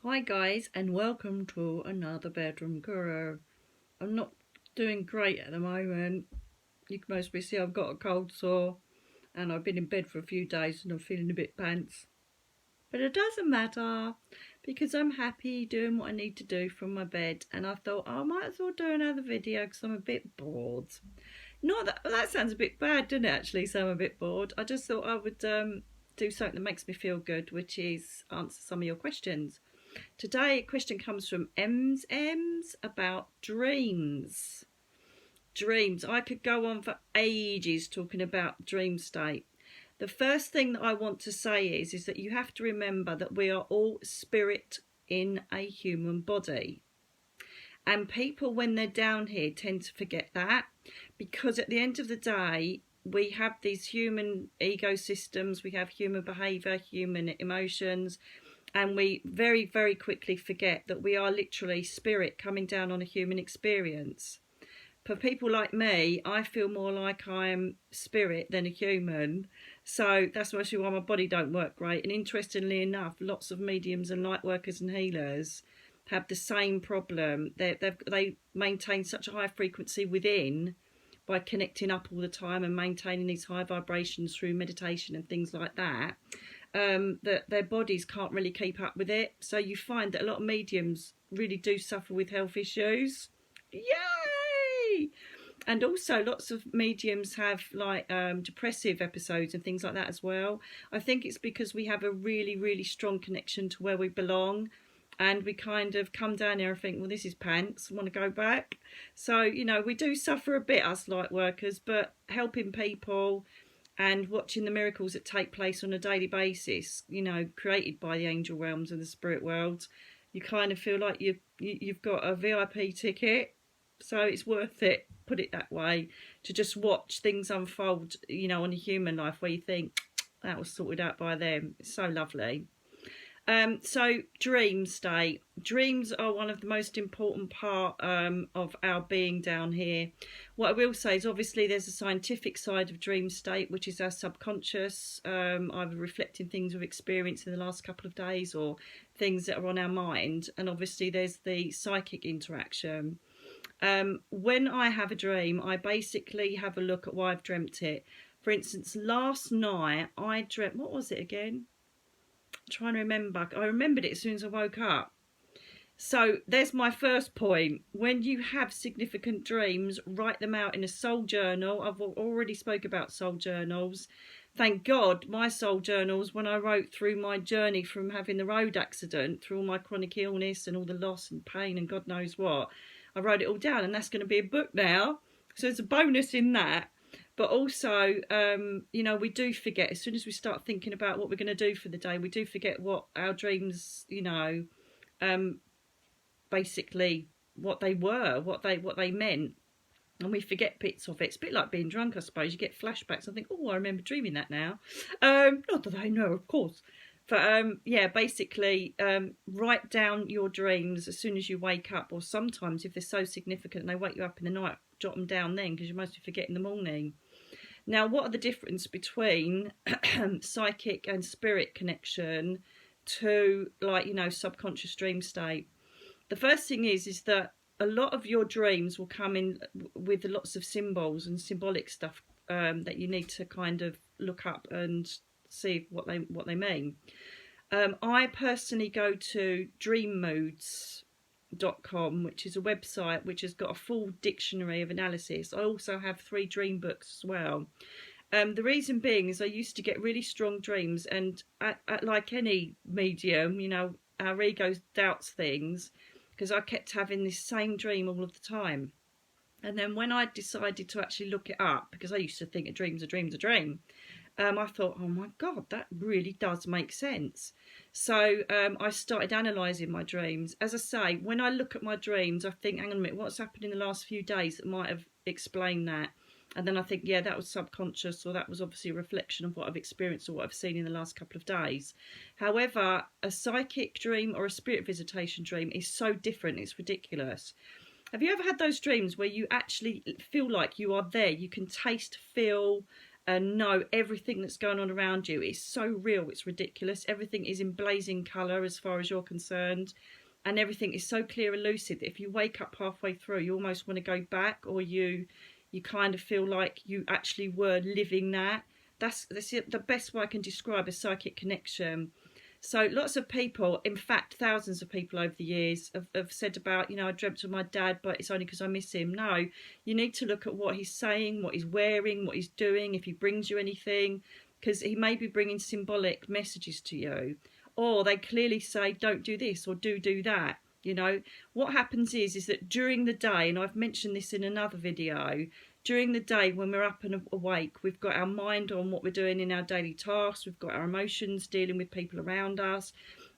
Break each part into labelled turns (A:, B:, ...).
A: Hi guys, and welcome to another bedroom guru. I'm not doing great at the moment. You can mostly see I've got a cold sore and I've been in bed for a few days and I'm feeling a bit pants. But it doesn't matter because I'm happy doing what I need to do from my bed, and I thought I might as well do another video because I'm a bit bored. Not that sounds a bit bad, doesn't it, actually, so I'm a bit bored. I just thought I would do something that makes me feel good, which is answer some of your questions. Today, a question comes from Ems Ems about dreams. Dreams. I could go on for ages talking about dream state. The first thing that I want to say is that you have to remember that we are all spirit in a human body. And people, when they're down here, tend to forget that, because at the end of the day, we have these human ecosystems, we have human behaviour, human emotions, and we very, very quickly forget that we are literally spirit coming down on a human experience. For people like me, I feel more like I'm spirit than a human. So that's mostly why my body don't work great. And interestingly enough, lots of mediums and light workers and healers have the same problem. They maintain such a high frequency within by connecting up all the time and maintaining these high vibrations through meditation and things like that. That their bodies can't really keep up with it. So you find that a lot of mediums really do suffer with health issues. Yay! And also lots of mediums have like depressive episodes and things like that as well. I think it's because we have a really, really strong connection to where we belong. And we kind of come down here and think, well, this is pants, I want to go back. So, you know, we do suffer a bit, us light workers, but helping people and watching the miracles that take place on a daily basis, you know, created by the angel realms and the spirit world, you kind of feel like you've got a VIP ticket. So it's worth it, put it that way, to just watch things unfold, you know, on a human life where you think, that was sorted out by them. It's so lovely. So dream state. Dreams are one of the most important part of our being down here. What I will say is obviously there's a scientific side of dream state, which is our subconscious, either reflecting things we've experienced in the last couple of days or things that are on our mind. And obviously there's the psychic interaction. When I have a dream, I basically have a look at why I've dreamt it. For instance, last night I dreamt, what was it again? Trying to remember. I remembered it as soon as I woke up. So there's my first point. When you have significant dreams, write them out in a soul journal. I've already spoke about soul journals. Thank God my soul journals, when I wrote through my journey from having the road accident, through all my chronic illness and all the loss and pain and God knows what, I wrote it all down, and that's going to be a book now. So there's a bonus in that. But also, you know, we do forget, as soon as we start thinking about what we're going to do for the day, we do forget what our dreams, you know, basically what they were, what they meant. And we forget bits of it. It's a bit like being drunk, I suppose. You get flashbacks and think, oh, I remember dreaming that now. Not that I know, of course. But yeah, basically, write down your dreams as soon as you wake up. Or sometimes if they're so significant and they wake you up in the night, jot them down then, because you mostly forget in the morning. Now, what are the difference between psychic and spirit connection to, like, you know, subconscious dream state? The first thing is that a lot of your dreams will come in with lots of symbols and symbolic stuff that you need to kind of look up and see what they mean. I personally go to dreammoods.com, which is a website which has got a full dictionary of analysis. I also have 3 dream books as well. The reason being is I used to get really strong dreams, and like any medium, you know, our ego doubts things, because I kept having this same dream all of the time. And then when I decided to actually look it up, because I used to think a dream's a dream's a dream, I thought, oh my God, that really does make sense. So I started analysing my dreams. As I say, when I look at my dreams, I think, hang on a minute, what's happened in the last few days that might have explained that? And then I think, yeah, that was subconscious, or that was obviously a reflection of what I've experienced or what I've seen in the last couple of days. However, a psychic dream or a spirit visitation dream is so different, it's ridiculous. Have you ever had those dreams where you actually feel like you are there? You can taste, feel, and know everything that's going on around you. It's so real, it's ridiculous. Everything is in blazing colour as far as you're concerned, and everything is so clear and lucid that if you wake up halfway through, you almost want to go back, or you kind of feel like you actually were living that. That's the best way I can describe a psychic connection. So lots of people, in fact thousands of people over the years have said about, I dreamt of my dad, but it's only because I miss him. No, you need to look at what he's saying, what he's wearing, what he's doing, if he brings you anything, because he may be bringing symbolic messages to you. Or they clearly say, don't do this or do that. What happens is that during the day, and I've mentioned this in another video, during the day when we're up and awake, we've got our mind on what we're doing in our daily tasks, we've got our emotions dealing with people around us,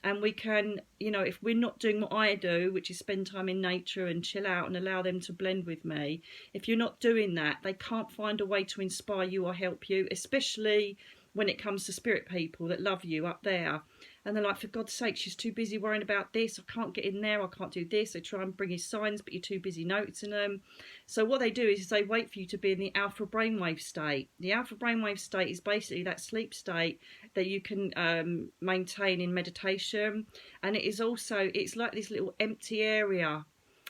A: and we can, if we're not doing what I do, which is spend time in nature and chill out and allow them to blend with me, if you're not doing that, they can't find a way to inspire you or help you, especially when it comes to spirit people that love you up there. And they're like, for God's sake, she's too busy worrying about this. I can't get in there. I can't do this. They try and bring you signs, but you're too busy noticing them. So what they do is they wait for you to be in the alpha brainwave state. The alpha brainwave state is basically that sleep state that you can maintain in meditation. And it is also, it's like this little empty area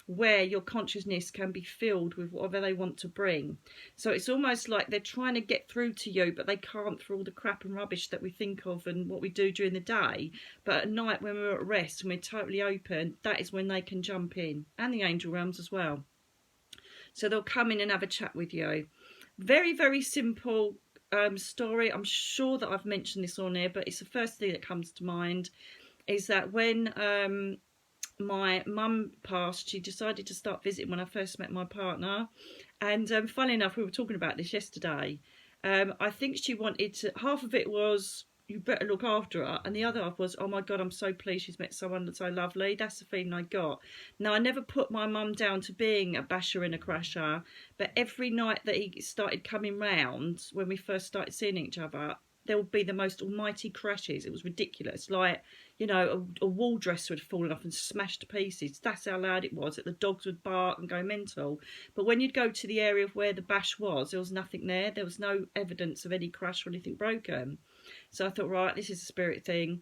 A: where your consciousness can be filled with whatever they want to bring. So it's almost like they're trying to get through to you, but they can't through all the crap and rubbish that we think of and what we do during the day. But at night, when we're at rest and we're totally open, that is when they can jump in, and the angel realms as well. So they'll come in and have a chat with you. Very, very simple story. I'm sure that I've mentioned this on here, but it's the first thing that comes to mind, is that when my mum passed, she decided to start visiting when I first met my partner. And funnily enough, we were talking about this yesterday. I think she wanted to, half of it was, you better look after her, and the other half was, oh my God, I'm so pleased she's met someone that's so lovely. That's the feeling I got. Now, I never put my mum down to being a basher and a crasher, but every night that he started coming round, when we first started seeing each other, there would be the most almighty crashes. It was ridiculous. Like, a wall dresser had fallen off and smashed to pieces. That's how loud it was, that the dogs would bark and go mental. But when you'd go to the area of where the bash was, there was nothing there. There was no evidence of any crash or anything broken. So I thought, right, this is a spirit thing.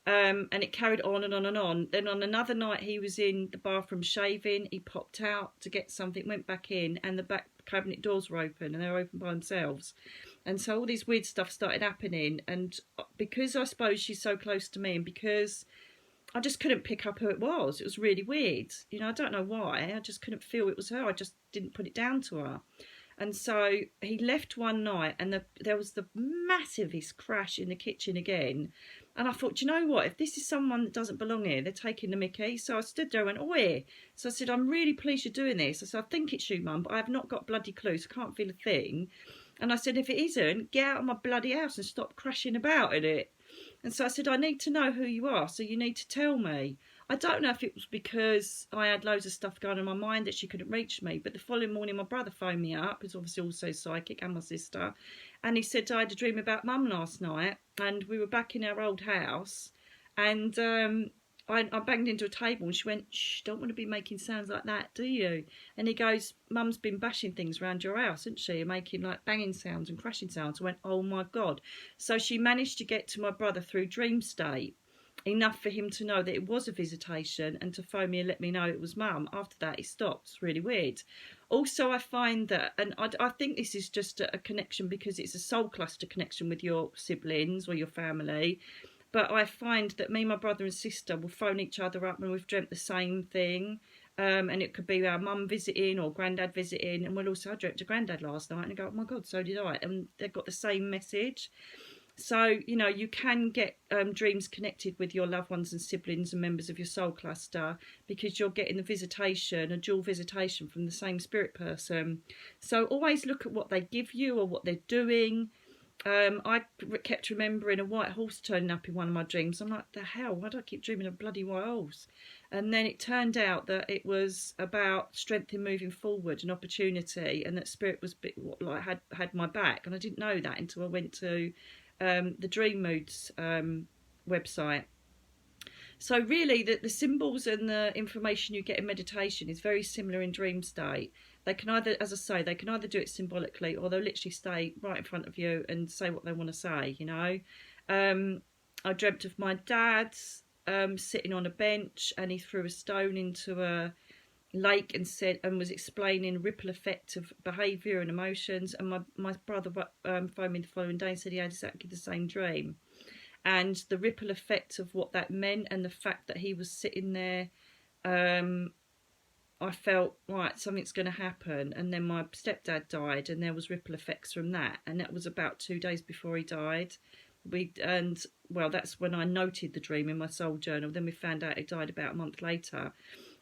A: And it carried on and on and on. Then on another night, he was in the bathroom shaving. He popped out to get something, went back in, and the back cabinet doors were open, and they were open by themselves. And so all this weird stuff started happening. And because I suppose she's so close to me, and because I just couldn't pick up who it was really weird. I don't know why. I just couldn't feel it was her. I just didn't put it down to her. And so he left one night, and there was the massivest crash in the kitchen again. And I thought, do you know what? If this is someone that doesn't belong here, they're taking the mickey. So I stood there and went, oh, yeah. So I said, I'm really pleased you're doing this. I said, I think it's you, Mum, but I have not got bloody clues. I can't feel a thing. And I said, if it isn't, get out of my bloody house and stop crashing about in it. And so I said, I need to know who you are, so you need to tell me. I don't know if it was because I had loads of stuff going on in my mind that she couldn't reach me, but the following morning my brother phoned me up, who's obviously also psychic, and my sister, and he said, I had a dream about Mum last night, and we were back in our old house, and I banged into a table, and she went, shh, don't want to be making sounds like that, do you? And he goes, Mum's been bashing things around your house, hasn't she? And making like banging sounds and crashing sounds. I went, oh my God. So she managed to get to my brother through dream state, enough for him to know that it was a visitation and to phone me and let me know it was Mum. After that, it stopped. It's really weird. Also, I find that, and I think this is just a connection because it's a soul cluster connection with your siblings or your family. But I find that me, my brother and sister will phone each other up when we've dreamt the same thing. And it could be our mum visiting or granddad visiting. And we'll also, I dreamt a granddad last night, and I go, oh my God, so did I. And they've got the same message. So, you can get dreams connected with your loved ones and siblings and members of your soul cluster because you're getting the visitation, a dual visitation from the same spirit person. So always look at what they give you or what they're doing. I kept remembering a white horse turning up in one of my dreams. I'm like, the hell, why do I keep dreaming of a bloody white horse? And then it turned out that it was about strength in moving forward and opportunity, and that spirit was had my back. And I didn't know that until I went to the Dream Moods website. So really, the symbols and the information you get in meditation is very similar in dream state. They can either, as I say, they can either do it symbolically, or they'll literally stay right in front of you and say what they want to say, you know. I dreamt of my dad sitting on a bench, and he threw a stone into a lake and said, and was explaining ripple effect of behaviour and emotions. And my brother phoned me the following day and said he had exactly the same dream, and the ripple effect of what that meant, and the fact that he was sitting there, I felt, right, something's going to happen. And then my stepdad died, and there was ripple effects from that, and that was about 2 days before he died. Well, that's when I noted the dream in my soul journal. Then we found out he died about a month later.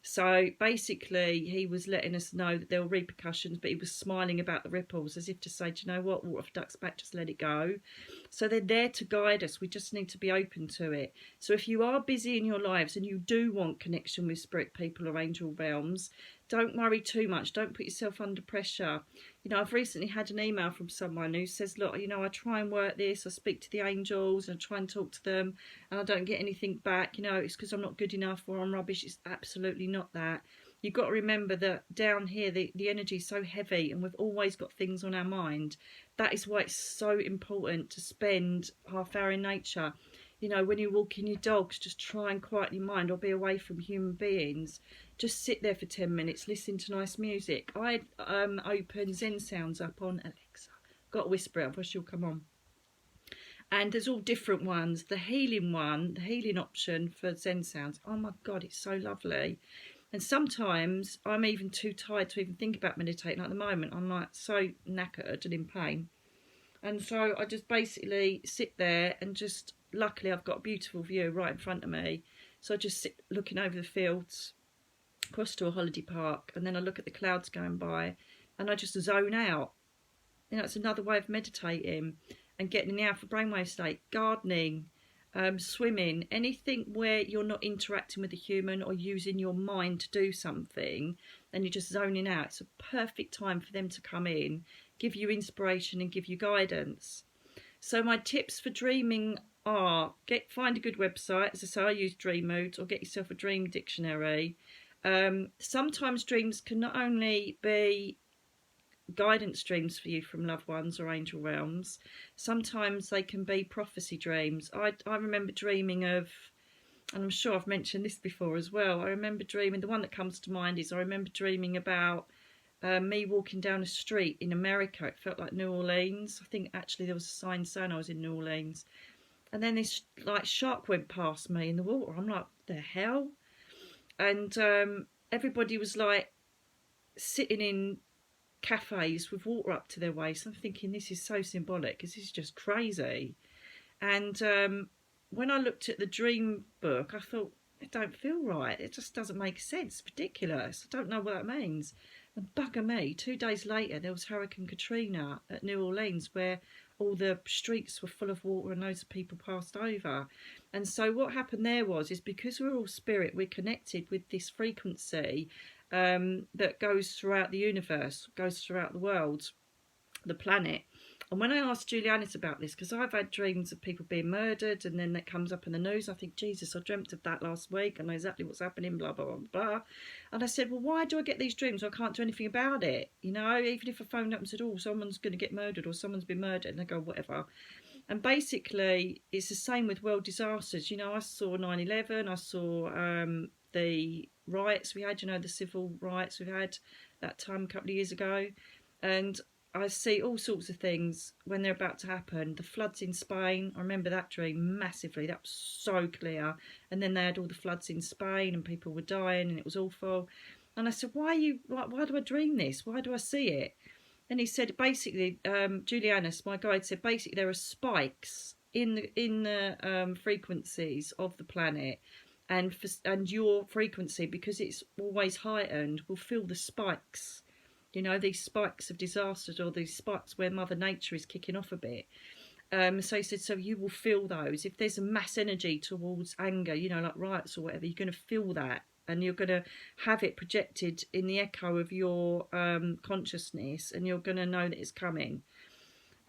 A: So basically, he was letting us know that there were repercussions, but he was smiling about the ripples, as if to say, do you know what, water off duck's back, just let it go. So they're there to guide us. We just need to be open to it. So if you are busy in your lives and you do want connection with spirit people or angel realms, don't worry too much. Don't put yourself under pressure. You know, I've recently had an email from someone who says, look, you know, I try and work this. I speak to the angels and I try and talk to them, and I don't get anything back. You know, it's because I'm not good enough or I'm rubbish. It's absolutely not that. You've got to remember that down here, the energy is so heavy, and we've always got things on our mind. That is why it's so important to spend half hour in nature. You know, when you're walking your dogs, just try and quieten your mind, or be away from human beings. Just sit there for 10 minutes, listen to nice music. I open Zen sounds up on Alexa. Got to whisper it, otherwise she'll come on. And there's all different ones. The healing one, the healing option for Zen sounds, oh my God, it's so lovely. And sometimes I'm even too tired to even think about meditating. At the moment, I'm like so knackered and in pain. And so I just basically sit there and just, luckily I've got a beautiful view right in front of me. So I just sit looking over the fields, across to a holiday park, and then I look at the clouds going by, and I just zone out. You know, it's another way of meditating and getting in the alpha brainwave state. Gardening, swimming, anything where you're not interacting with a human or using your mind to do something, and you're just zoning out. It's a perfect time for them to come in, give you inspiration and give you guidance. So my tips for dreaming are, find a good website. As I say, I use Dream Moods, or get yourself a dream dictionary. Sometimes dreams can not only be guidance dreams for you from loved ones or angel realms, sometimes they can be prophecy dreams. I remember dreaming of, and I'm sure I've mentioned this before as well, I remember dreaming, the one that comes to mind is I remember dreaming about me walking down a street in America. It felt like New Orleans. I think actually there was a sign saying I was in New Orleans, and then this like shark went past me in the water. I'm like, the hell? And everybody was like sitting in cafes with water up to their waist. I'm thinking, this is so symbolic, because this is just crazy. And when I looked at the dream book, I thought, it don't feel right. It just doesn't make sense. It's ridiculous. I don't know what that means. And bugger me, 2 days later, there was Hurricane Katrina at New Orleans, where all the streets were full of water and loads of people passed over. And so what happened there is because we're all spirit, we're connected with this frequency that goes throughout the universe, goes throughout the world, the planet. And when I asked Julianus about this, because I've had dreams of people being murdered, and then that comes up in the news, I think, Jesus, I dreamt of that last week, I know exactly what's happening, blah, blah, blah, blah. And I said, well, why do I get these dreams? I can't do anything about it. You know, even if I phoned up and said, oh, someone's going to get murdered, or someone's been murdered, and they go, whatever. And basically, it's the same with world disasters. You know, I saw 9/11, I saw the riots we had, you know, the civil riots we had that time a couple of years ago. And I see all sorts of things when they're about to happen. The floods in Spain, I remember that dream massively. That was so clear. And then they had all the floods in Spain, and people were dying, and it was awful. And I said, why do I dream this? Why do I see it? And he said, basically, Julianus, my guide, said, basically there are spikes in the frequencies of the planet, and your frequency, because it's always heightened, will feel the spikes. You know, these spikes of disasters, or these spikes where Mother Nature is kicking off a bit. So he said, so you will feel those. If there's a mass energy towards anger, you know, like riots or whatever, you're going to feel that. And you're going to have it projected in the echo of your consciousness, and you're going to know that it's coming.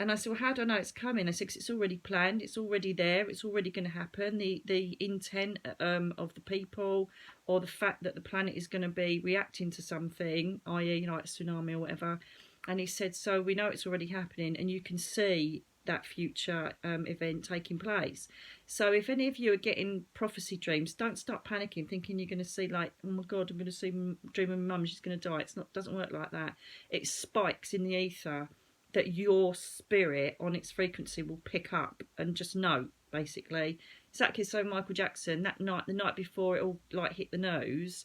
A: And I said, well, how do I know it's coming? I said, 'cause it's already planned, it's already there, it's already going to happen. The intent of the people, or the fact that the planet is going to be reacting to something, i.e., like a tsunami or whatever. And he said, so we know it's already happening, and you can see that future event taking place. So if any of you are getting prophecy dreams, don't start panicking, thinking you're going to see, like, oh my God, I'm going to see dream of my mum, she's going to die. Doesn't work like that. It spikes in the ether that your spirit on its frequency will pick up and just know, basically. Exactly. So Michael Jackson, that night, the night before it all like hit the news,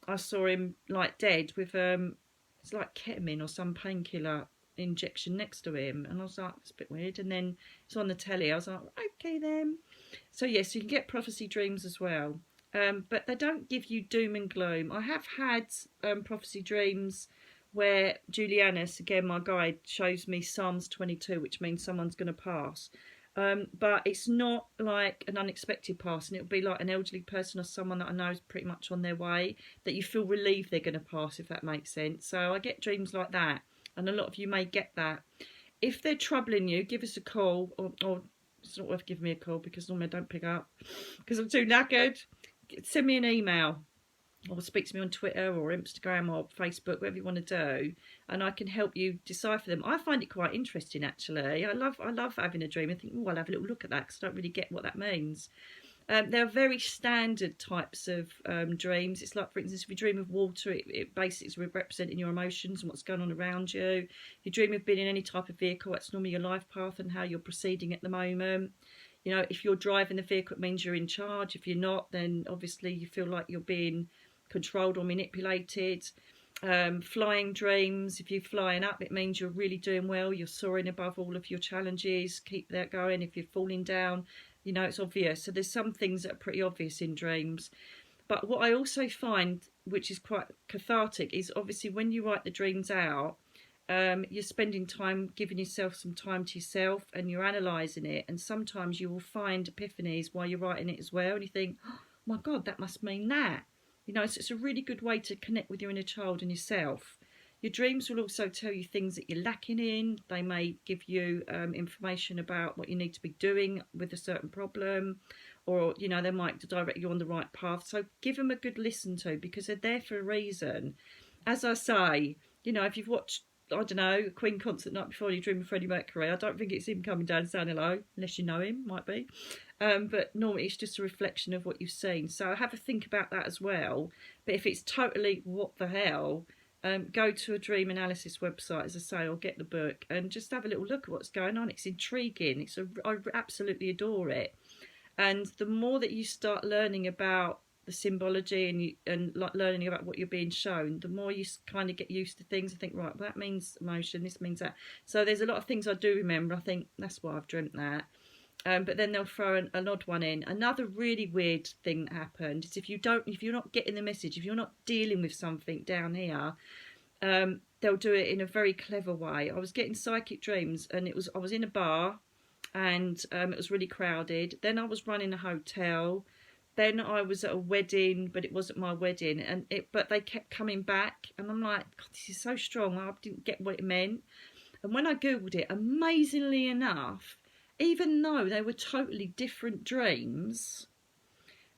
A: I saw him like dead with it's like ketamine or some painkiller injection next to him, and I was like, it's a bit weird. And then it's on the telly, I was like, okay then. So yes, you can get prophecy dreams as well, but they don't give you doom and gloom. I have had prophecy dreams where Julianus, again my guide, shows me Psalms 22, which means someone's going to pass. But it's not like an unexpected pass, and it'll be like an elderly person or someone that I know is pretty much on their way, that you feel relieved they're going to pass, if that makes sense. So I get dreams like that, and a lot of you may get that. If they're troubling you, give us a call, or it's not worth giving me a call because normally I don't pick up because I'm too knackered. Send me an email, or speak to me on Twitter or Instagram or Facebook, whatever you want to do, and I can help you decipher them. I find it quite interesting, actually. I love having a dream and think, oh, I'll have a little look at that, because I don't really get what that means. There are very standard types of dreams. It's like, for instance, if you dream of water, it basically is representing your emotions and what's going on around you. If you dream of being in any type of vehicle, that's normally your life path and how you're proceeding at the moment. You know, if you're driving the vehicle, it means you're in charge. If you're not, then obviously you feel like you're being controlled or manipulated. Flying dreams, if you're flying up, it means you're really doing well, you're soaring above all of your challenges. Keep that going. If you're falling down, you know, it's obvious. So there's some things that are pretty obvious in dreams. But what I also find, which is quite cathartic, is obviously when you write the dreams out, you're spending time giving yourself some time to yourself, and you're analysing it, and sometimes you will find epiphanies while you're writing it as well, and you think, oh my God, that must mean that. You know, so it's a really good way to connect with your inner child and yourself. Your dreams will also tell you things that you're lacking in. They may give you information about what you need to be doing with a certain problem, or, you know, they might direct you on the right path. So give them a good listen to, because they're there for a reason. As I say, you know, if you've watched, I don't know, a Queen concert the night before and you dream of Freddie Mercury, I don't think it's him coming down saying hello, unless you know him, might be. But normally it's just a reflection of what you've seen. So have a think about that as well. But if it's totally what the hell, go to a dream analysis website, as I say, or get the book and just have a little look at what's going on. It's intriguing. I absolutely adore it. And the more that you start learning about the symbology and learning about what you're being shown, the more you kind of get used to things. I think, right, well, that means emotion, this means that. So there's a lot of things I do remember. I think that's why I've dreamt that. But then they'll throw an odd one in. Another really weird thing that happened is if you're not getting the message, if you're not dealing with something down here, they'll do it in a very clever way. I was getting psychic dreams, and I was in a bar, and it was really crowded. Then I was running a hotel. Then I was at a wedding, but it wasn't my wedding, but they kept coming back, and I'm like, God, this is so strong. I didn't get what it meant. And when I googled it, amazingly enough, even though they were totally different dreams,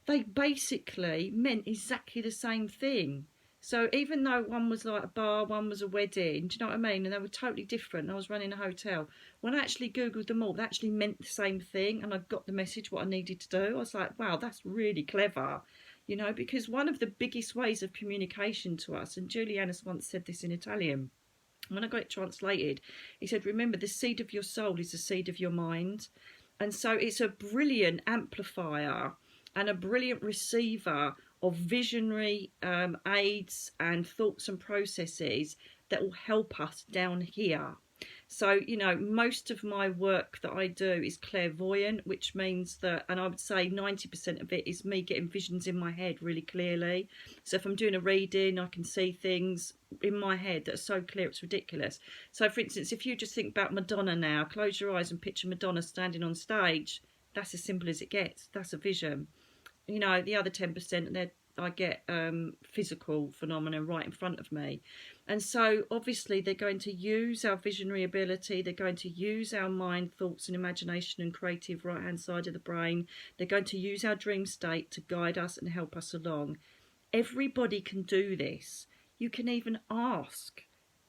A: they basically meant exactly the same thing. So even though one was like a bar, one was a wedding, do you know what I mean? And they were totally different. I was running a hotel. When I actually Googled them all, they actually meant the same thing, and I got the message, what I needed to do. I was like, wow, that's really clever. You know, because one of the biggest ways of communication to us, and Julianus once said this in Italian, when I got it translated, he said, remember, the seed of your soul is the seed of your mind. And so it's a brilliant amplifier and a brilliant receiver of visionary aids and thoughts and processes that will help us down here. So, you know, most of my work that I do is clairvoyant, which means that, and I would say 90% of it is me getting visions in my head really clearly. So if I'm doing a reading, I can see things in my head that are so clear it's ridiculous. So for instance, if you just think about Madonna now, close your eyes and picture Madonna standing on stage. That's as simple as it gets. That's a vision. You know, the other 10%, I get physical phenomena right in front of me. And so obviously they're going to use our visionary ability, they're going to use our mind, thoughts and imagination and creative right hand side of the brain. They're going to use our dream state to guide us and help us along. Everybody can do this. You can even ask,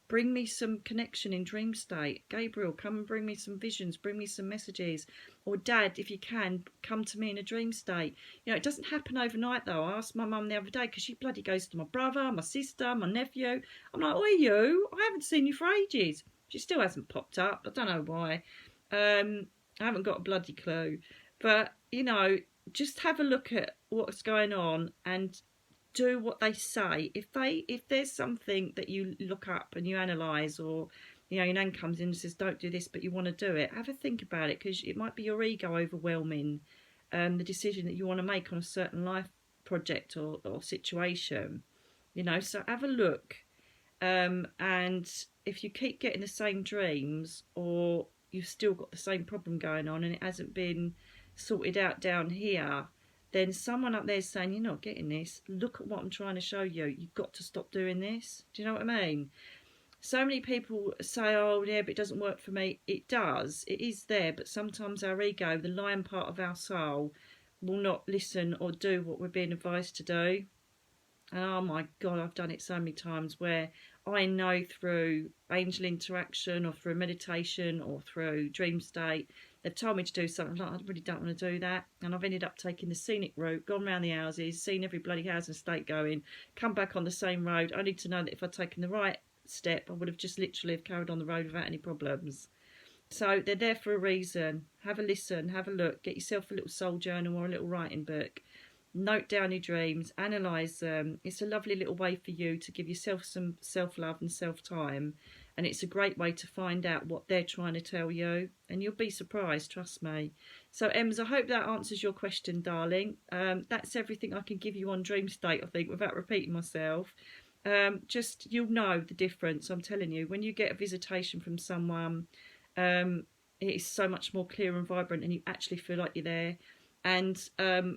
A: bring me some connection in dream state. Gabriel, come and bring me some visions, bring me some messages. Or Dad, if you can, come to me in a dream state. You know, it doesn't happen overnight though. I asked my mum the other day, because she bloody goes to my brother, my sister, my nephew. I'm like, oi you, I haven't seen you for ages. She still hasn't popped up. I don't know why. I haven't got a bloody clue. But, you know, just have a look at what's going on and do what they say. If there's something that you look up and you analyse, or you know your nan comes in and says don't do this but you want to do it, have a think about it, because it might be your ego overwhelming the decision that you want to make on a certain life project or situation, you know. So have a look, and if you keep getting the same dreams, or you've still got the same problem going on and it hasn't been sorted out down here, then someone up there is saying, you're not getting this. Look at what I'm trying to show you. You've got to stop doing this. Do you know what I mean? So many people say, oh, yeah, but it doesn't work for me. It does. It is there. But sometimes our ego, the lion part of our soul, will not listen or do what we're being advised to do. And oh my God, I've done it so many times where I know through angel interaction or through meditation or through dream state, they've told me to do something. I'm like, I really don't want to do that. And I've ended up taking the scenic route, gone round the houses, seen every bloody house and estate going, come back on the same road, only to know that if I'd taken the right step, I would have just literally have carried on the road without any problems. So they're there for a reason. Have a listen, have a look, get yourself a little soul journal or a little writing book. Note down your dreams, analyse them. It's a lovely little way for you to give yourself some self-love and self-time. And it's a great way to find out what they're trying to tell you. And you'll be surprised, trust me. So, Ems, I hope that answers your question, darling. That's everything I can give you on dream state, I think, without repeating myself. Just, you'll know the difference, I'm telling you. When you get a visitation from someone, it is so much more clear and vibrant and you actually feel like you're there. And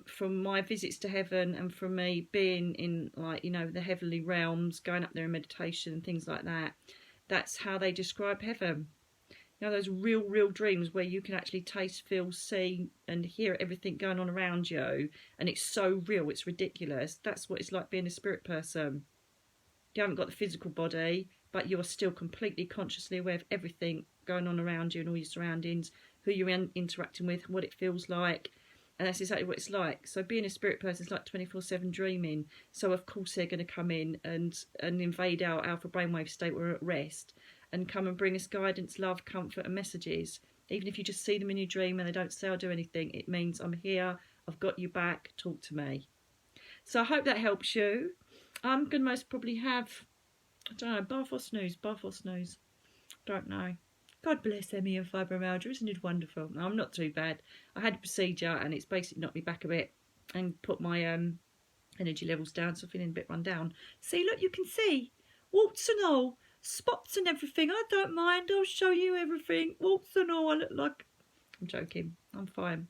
A: from my visits to heaven and from me being in, like, you know, the heavenly realms, going up there in meditation and things like that, that's how they describe heaven. You know, those real dreams where you can actually taste, feel, see and hear everything going on around you. And it's so real, it's ridiculous. That's what it's like being a spirit person. You haven't got the physical body, but you are still completely consciously aware of everything going on around you and all your surroundings, who you're interacting with, what it feels like. And that's exactly what it's like. So being a spirit person is like 24/7 dreaming. So of course they're going to come in and invade our alpha brainwave state where we're at rest and come and bring us guidance, love, comfort and messages. Even if you just see them in your dream and they don't say or do anything, it means I'm here, I've got you back, talk to me. So I hope that helps you. I'm going to most probably have, I don't know, bath or snooze, don't know. God bless Emmy and fibromyalgia, isn't it wonderful? No, I'm not too bad. I had a procedure and it's basically knocked me back a bit and put my energy levels down, so I'm feeling a bit run down. See, look, you can see, warts and all, spots and everything. I don't mind, I'll show you everything. Warts and all, I look like, I'm joking, I'm fine.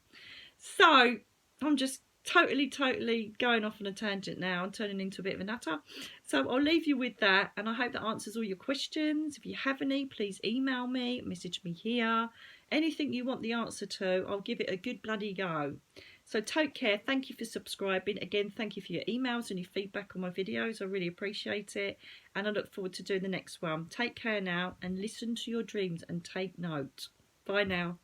A: So, I'm just totally going off on a tangent now and turning into a bit of a nutter. So I'll leave you with that, and I hope that answers all your questions. If you have any, please email me, message me here. Anything you want the answer to, I'll give it a good bloody go. So take care. Thank you for subscribing. Again, thank you for your emails and your feedback on my videos. I really appreciate it, and I look forward to doing the next one. Take care now and listen to your dreams and take note. Bye now.